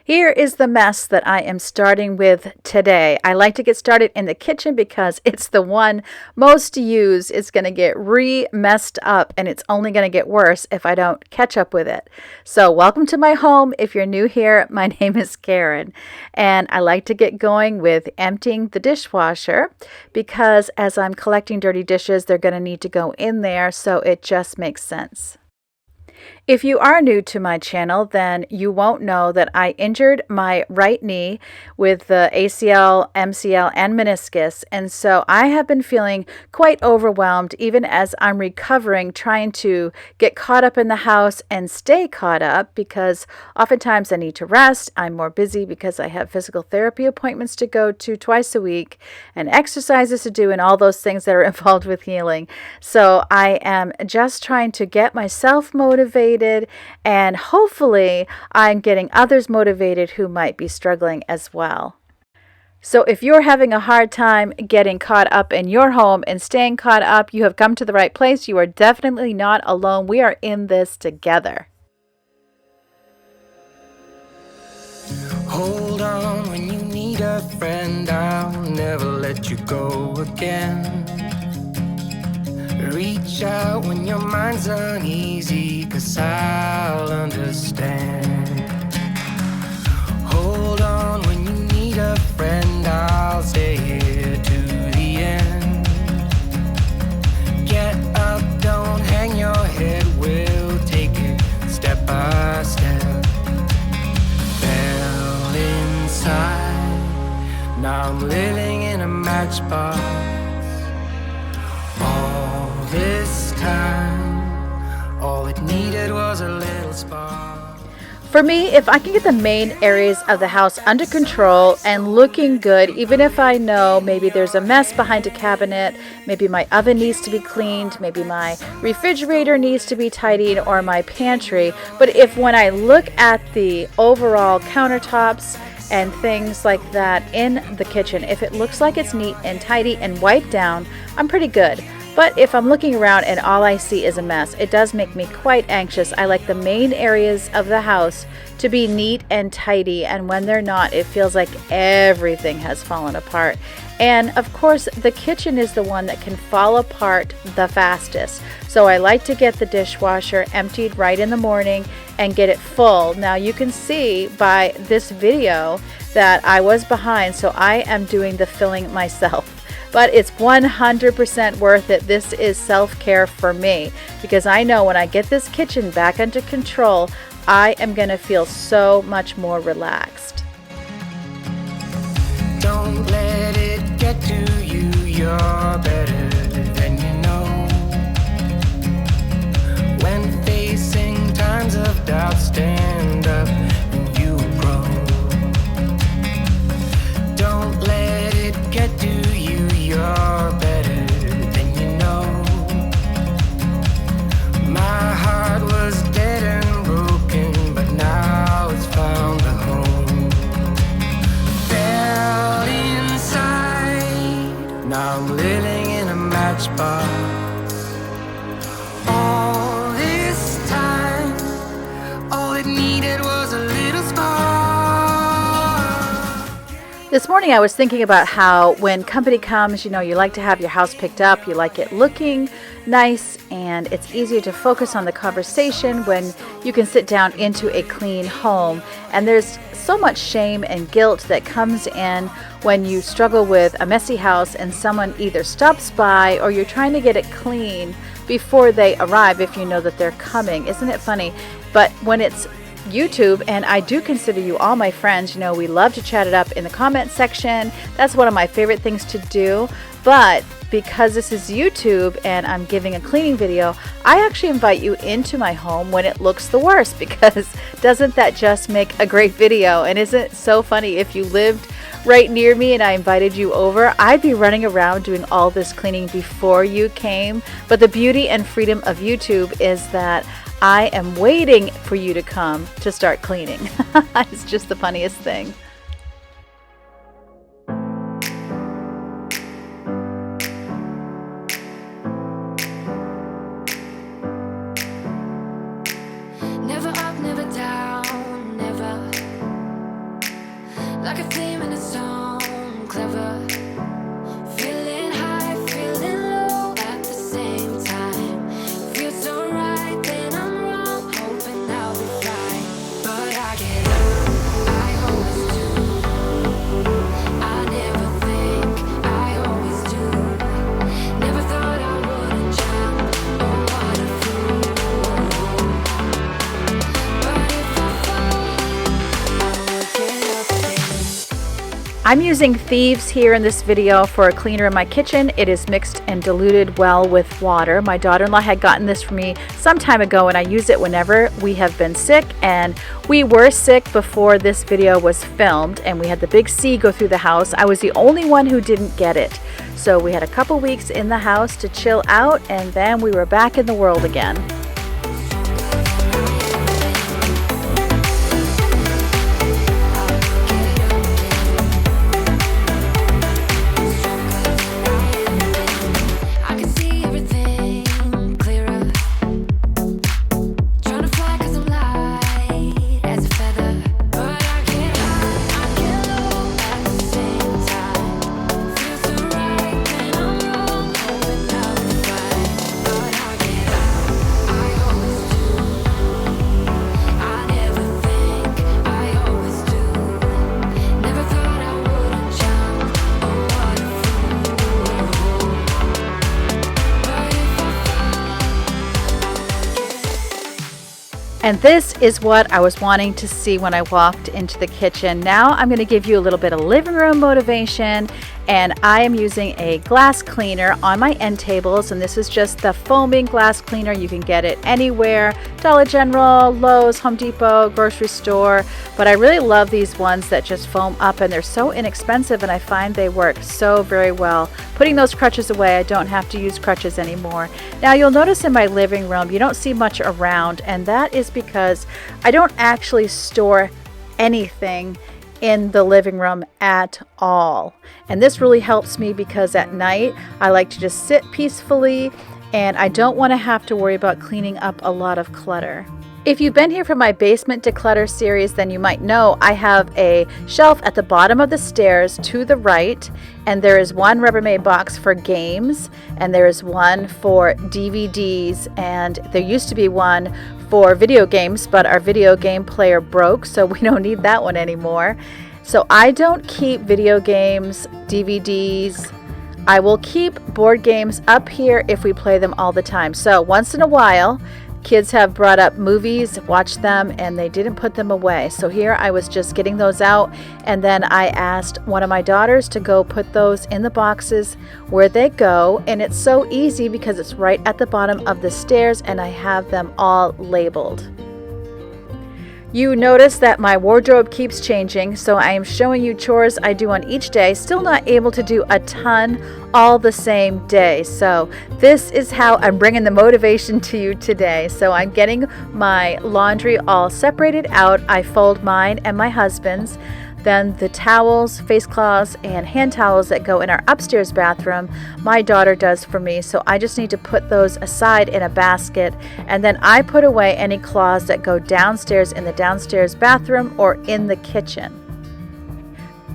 Here is the mess that I am starting with today. I like to get started in the kitchen because it's the one most used. It's going to get messed up and it's only going to get worse if I don't catch up with it. So welcome to my home. If you're new here, my name is Karen and I like to get going with emptying the dishwasher because as I'm collecting dirty dishes, they're going to need to go in there, so it just makes sense. If you are new to my channel, then you won't know that I injured my right knee with the ACL, MCL, and meniscus. And so I have been feeling quite overwhelmed even as I'm recovering, trying to get caught up in the house and stay caught up because oftentimes I need to rest. I'm more busy because I have physical therapy appointments to go to twice a week and exercises to do and all those things that are involved with healing. So I am just trying to get myself motivated and hopefully I'm getting others motivated who might be struggling as well. So if you're having a hard time getting caught up in your home and staying caught up, you have come to the right place. You are definitely not alone. We are in this together. Hold on when you need a friend. I'll never let you go again. Reach out when your mind's uneasy, 'cause I'll understand. Hold on when you need a friend. I'll stay here to the end. Get up, don't hang your head. We'll take it step by step. Fell inside. Now I'm living in a matchbox. This time, all it needed was a little spark. For me, if I can get the main areas of the house under control and looking good, even if I know maybe there's a mess behind a cabinet, maybe my oven needs to be cleaned, maybe my refrigerator needs to be tidied, or my pantry. But if when I look at the overall countertops and things like that in the kitchen, if it looks like it's neat and tidy and wiped down, I'm pretty good. But if I'm looking around and all I see is a mess, it does make me quite anxious. I like the main areas of the house to be neat and tidy, and when they're not, it feels like everything has fallen apart. And of course, the kitchen is the one that can fall apart the fastest. So I like to get the dishwasher emptied right in the morning and get it full. Now you can see by this video that I was behind, so I am doing the filling myself. But it's 100% worth it. This is self-care for me because I know when I get this kitchen back under control, I am going to feel so much more relaxed. Don't let it get to you. You're better than you know. When facing times of doubt, stand up and you grow. Don't let it get to you. You're better than you know. My heart was dead and broken, but now it's found a home. Fell inside. Now I'm living in a matchbox. All this time, all it needed was a little spark. This morning I was thinking about how when company comes, you like to have your house picked up, you like it looking nice, and it's easier to focus on the conversation when you can sit down into a clean home. And there's so much shame and guilt that comes in when you struggle with a messy house and someone either stops by or you're trying to get it clean before they arrive if you know that they're coming. Isn't it funny? But when it's YouTube, and I do consider you all my friends, we love to chat it up in the comment section. That's one of my favorite things to do. But because this is YouTube and I'm giving a cleaning video, I actually invite you into my home when it looks the worst, because doesn't that just make a great video? And isn't it so funny, if you lived right near me and I invited you over, I'd be running around doing all this cleaning before you came. But the beauty and freedom of YouTube is that I am waiting for you to come to start cleaning. It's just the funniest thing. Never up, never down, never like a theme in a song, clever. Feeling high, feeling low at the same time. Feels so right, then I'm wrong, hoping I'll be right. But I get up, I always do. I never think, I always do. Never thought I wouldn't jump, oh what a fool. But if I fall, I will get up again. I'm using Thieves here in this video for a cleaner in my kitchen. It is mixed and diluted well with water. My daughter-in-law had gotten this for me some time ago, and I use it whenever we have been sick, and we were sick before this video was filmed, and we had the big sea go through the house. I was the only one who didn't get it. So we had a couple weeks in the house to chill out, and then we were back in the world again. I can see everything clearer. Trying to fly 'cause I'm light as a feather. But I get high, I get low at the same time. Feels so right, then I'm wrong, hoping I'll be right. But I get up, I always do. I never think, I always do. Never thought I wouldn't jump, oh what a fool. But if I And this is what I was wanting to see when I walked into the kitchen. Now I'm going to give you a little bit of living room motivation, and I am using a glass cleaner on my end tables, and this is just the foaming glass cleaner. You can get it anywhere, Dollar General, Lowe's, Home Depot, grocery store, but I really love these ones that just foam up, and they're so inexpensive, and I find they work so very well. Putting those crutches away, I don't have to use crutches anymore. Now you'll notice in my living room you don't see much around, and that is because I don't actually store anything in the living room at all. And this really helps me because at night I like to just sit peacefully, and I don't want to have to worry about cleaning up a lot of clutter. If you've been here for my basement declutter series, then you might know I have a shelf at the bottom of the stairs to the right, and there is one Rubbermaid box for games, and there is one for DVDs, and there used to be one for video games, but our video game player broke, so we don't need that one anymore. So I don't keep video games, DVDs. I will keep board games up here if we play them all the time. So once in a while, kids have brought up movies, watched them, and they didn't put them away. So here I was just getting those out, and then I asked one of my daughters to go put those in the boxes where they go, and it's so easy because it's right at the bottom of the stairs, and I have them all labeled. You notice that my wardrobe keeps changing, so I am showing you chores I do on each day. Still not able to do a ton all the same day. So this is how I'm bringing the motivation to you today. So I'm getting my laundry all separated out. I fold mine and my husband's. Then the towels, face cloths, and hand towels that go in our upstairs bathroom, my daughter does for me. So I just need to put those aside in a basket, and then I put away any cloths that go downstairs in the downstairs bathroom or in the kitchen.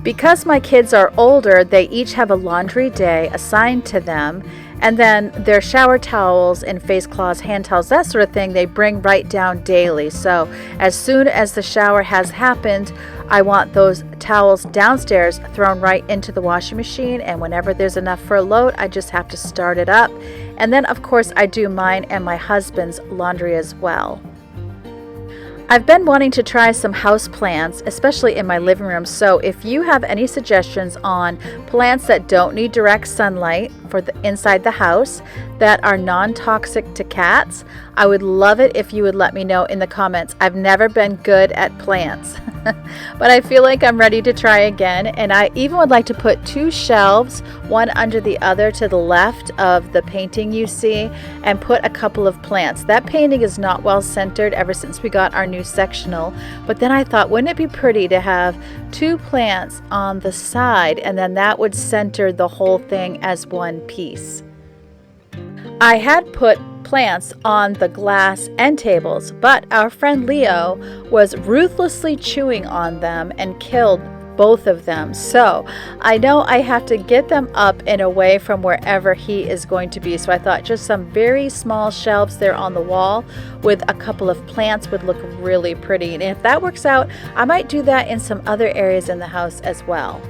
Because my kids are older, they each have a laundry day assigned to them, and then their shower towels and face cloths, hand towels, that sort of thing, they bring right down daily. So as soon as the shower has happened, I want those towels downstairs thrown right into the washing machine, and whenever there's enough for a load, I just have to start it up. And then of course I do mine and my husband's laundry as well. I've been wanting to try some house plants, especially in my living room, so if you have any suggestions on plants that don't need direct sunlight for the inside the house, that are non-toxic to cats, I would love it if you would let me know in the comments. I've never been good at plants, but I feel like I'm ready to try again, and I even would like to put 2 shelves, one under the other to the left of the painting you see, and put a couple of plants. That painting is not well centered ever since we got our new sectional, but then I thought, wouldn't it be pretty to have 2 plants on the side, and then that would center the whole thing as one piece. I had put plants on the glass end tables, but our friend Leo was ruthlessly chewing on them and killed both of them. So I know I have to get them up and away from wherever he is going to be. So I thought just some very small shelves there on the wall with a couple of plants would look really pretty. And if that works out, I might do that in some other areas in the house as well.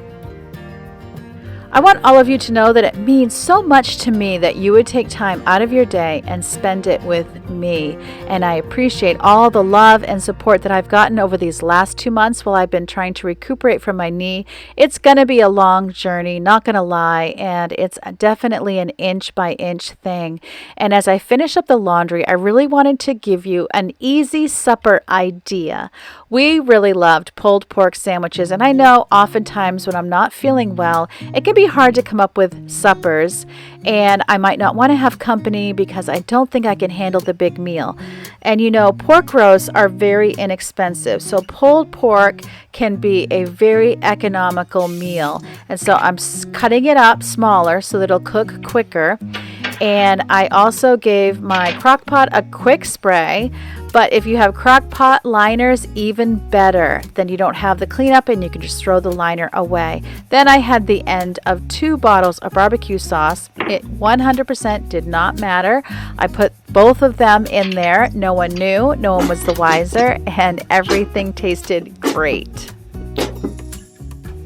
I want all of you to know that it means so much to me that you would take time out of your day and spend it with me. And I appreciate all the love and support that I've gotten over these last 2 months while I've been trying to recuperate from my knee. It's going to be a long journey, not going to lie, and it's definitely an inch by inch thing. And as I finish up the laundry, I really wanted to give you an easy supper idea. We really loved pulled pork sandwiches, and I know oftentimes when I'm not feeling well, it can be hard to come up with suppers, and I might not want to have company because I don't think I can handle the big meal. And you know, pork roasts are very inexpensive, so pulled pork can be a very economical meal. And so I'm cutting it up smaller so that it'll cook quicker. And I also gave my crock pot a quick spray. But if you have crock pot liners, even better. Then you don't have the cleanup and you can just throw the liner away. Then I had the end of 2 bottles of barbecue sauce. It 100% did not matter. I put both of them in there. No one knew, no one was the wiser, and everything tasted great.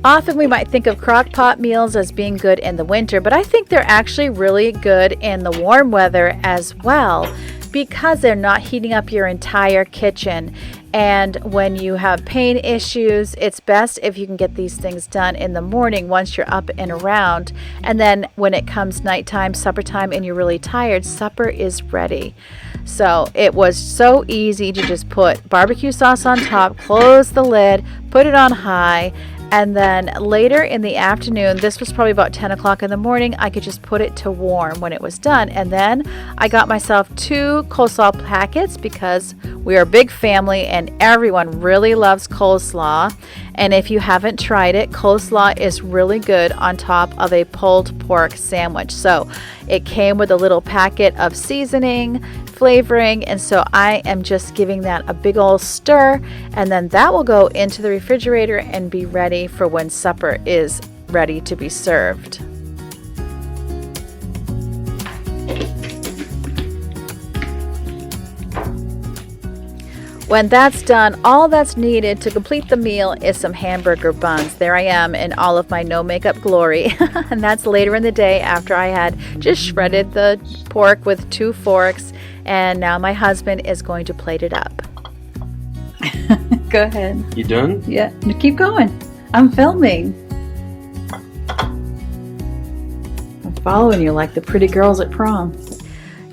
Often we might think of crock pot meals as being good in the winter, but I think they're actually really good in the warm weather as well, because they're not heating up your entire kitchen. And when you have pain issues, it's best if you can get these things done in the morning once you're up and around. And then when it comes nighttime, supper time, and you're really tired, supper is ready. So it was so easy to just put barbecue sauce on top, close the lid, put it on high, and then later in the afternoon, this was probably about 10 o'clock in the morning, I could just put it to warm when it was done. And then I got myself 2 coleslaw packets because we are a big family and everyone really loves coleslaw. And if you haven't tried it, coleslaw is really good on top of a pulled pork sandwich. So it came with a little packet of seasoning, flavoring, and so I am just giving that a big old stir, and then that will go into the refrigerator and be ready for when supper is ready to be served. When that's done, all that's needed to complete the meal is some hamburger buns. There I am in all of my no makeup glory. And that's later in the day after I had just shredded the pork with 2 forks. And now my husband is going to plate it up. Go ahead. You done? Yeah, keep going. I'm filming. I'm following you like the pretty girls at prom.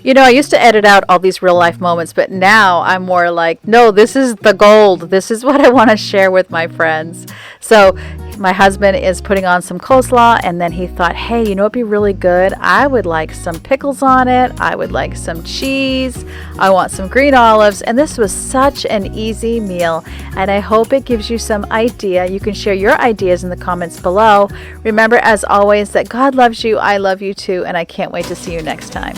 You know, I used to edit out all these real life moments, but now I'm more like, no, this is the gold. This is what I want to share with my friends. So my husband is putting on some coleslaw, and then he thought, hey, you know what'd be really good? I would like some pickles on it. I would like some cheese. I want some green olives. And this was such an easy meal, and I hope it gives you some idea. You can share your ideas in the comments below. Remember, as always, that God loves you, I love you too, and I can't wait to see you next time.